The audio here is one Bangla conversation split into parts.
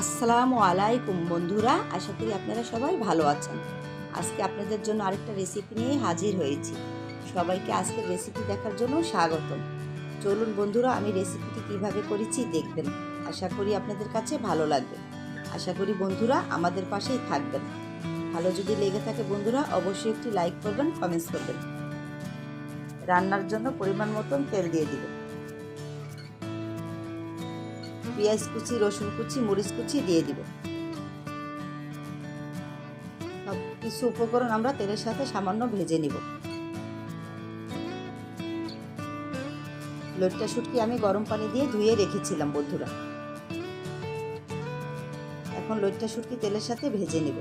আসসালামু আলাইকুম বন্ধুরা, আশা করি আপনারা সবাই ভালো আছেন। আজকে আপনাদের জন্য আরেকটা রেসিপি নিয়ে হাজির হয়েছি। সবাইকে আজকের রেসিপি দেখার জন্য স্বাগতম। চলুন বন্ধুরা, আমি রেসিপিটি কিভাবে করেছি দেখবেন। আশা করি আপনাদের কাছে ভালো লাগবে। আশা করি বন্ধুরা আমাদের পাশেই থাকবেন। ভালো যদি লেগে থাকে বন্ধুরা, অবশ্যই একটি লাইক করবেন, কমেন্টস করবেন। রান্নার জন্য পরিমাণ মতন তেল দিয়ে দিবেন। পেঁয়াজ কুচি, রসুন কুচি, মরিচ কুচি দিয়ে দিব। সব কিছু উপকরণ আমরা তেলের সাথে সামান্য ভেজে নিব। লইট্টা শুটকি আমি গরম পানি দিয়ে ধুয়ে রেখেছিলাম বন্ধুরা। এখন লইট্টা শুটকি তেলের সাথে ভেজে নিব।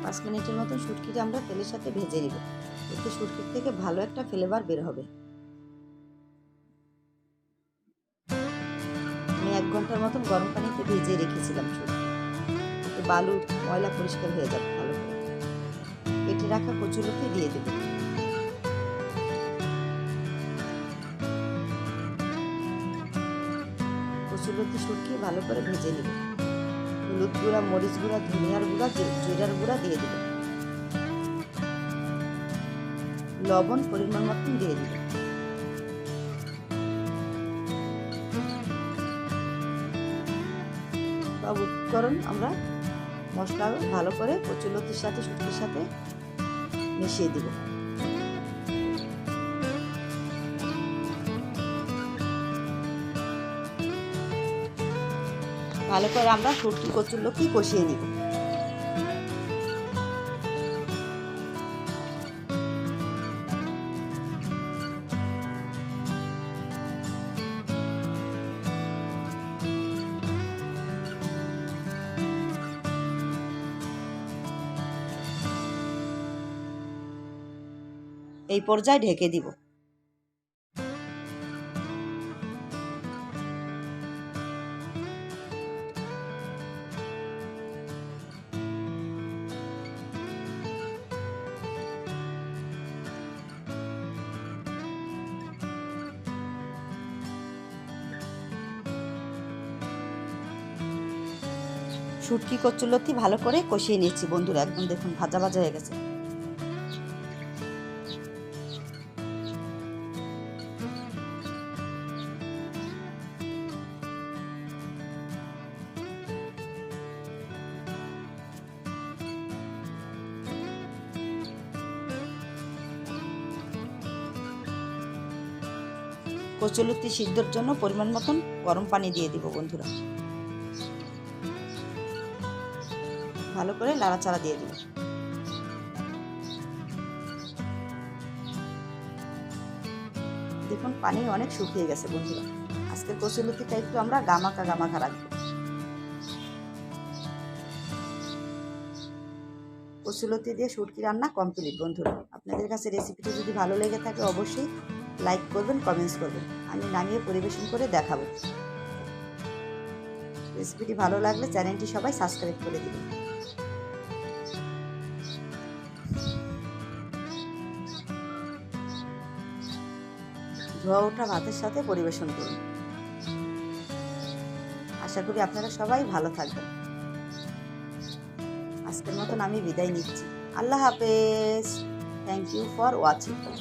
পাঁচ মিনিটের মতো শুটকিটা আমরা তেলের সাথে ভেজে নিব। এতে শুটকির থেকে ভালো একটা ফ্লেভার বের হবে। আমি 1 ঘন্টার মতন গরম পানিতে ভিজিয়ে রেখেছিলাম শুটকি। এতে বালু ময়লা পরিষ্কার হয়ে যাবে ভালো করে। কেটে রাখা কচুলতি দিয়ে দেব। কচুলতি শুটকি ভালো করে ভেজে নেব। হলুদ গুঁড়া, মরিচ গুঁড়া, ধনিয়ার গুঁড়া, জিরার গুঁড়া দিয়ে দেব। লবণ পরিমাণ মতন দিয়ে দেব। সব উপকরণ আমরা মশলা ভালো করে কচুলতির সাথে শুটকির সাথে মিশিয়ে দেব। ভালো করে আমরা শুটকি কচুলতি কষিয়ে নিব। এই পর্যায়ে ঢেকে দিব। শুটকি কচুলতি ভালো করে কষিয়ে নিয়েছি বন্ধুরা। একদম দেখুন ভাজা ভাজা হয়ে গেছে। কচুলতি সিদ্ধর জন্য পরিমাণ মতন গরম পানি দিয়ে দিব বন্ধুরা। ভালো করে নাড়াচাড়া দিয়ে দিব। দেখুন পানি অনেক শুকিয়ে গেছে বন্ধুরা। আজকের কচুলতিটা একটু আমরা গামাখা গামাখা রাখবো। কচুলতি দিয়ে শুটকি রান্না কমপ্লিট বন্ধুরা। আপনাদের কাছে রেসিপিটি যদি ভালো লেগে থাকে অবশ্যই লাইক করবেন, কমেন্টস করবেন। আমি নামিয়ে পরিবেশন করে দেখাবো। রেসিপিটি ভালো লাগলে চ্যানেলটি সবাই সাবস্ক্রাইব করে দিবেন। ধোয়া ওঠা ভাতের সাথে পরিবেশন করুন। আশা করি আপনারা সবাই ভালো থাকবেন। আজকের মতন আমি বিদায় নিচ্ছি। আল্লাহ হাফেজ। Thank you for watching.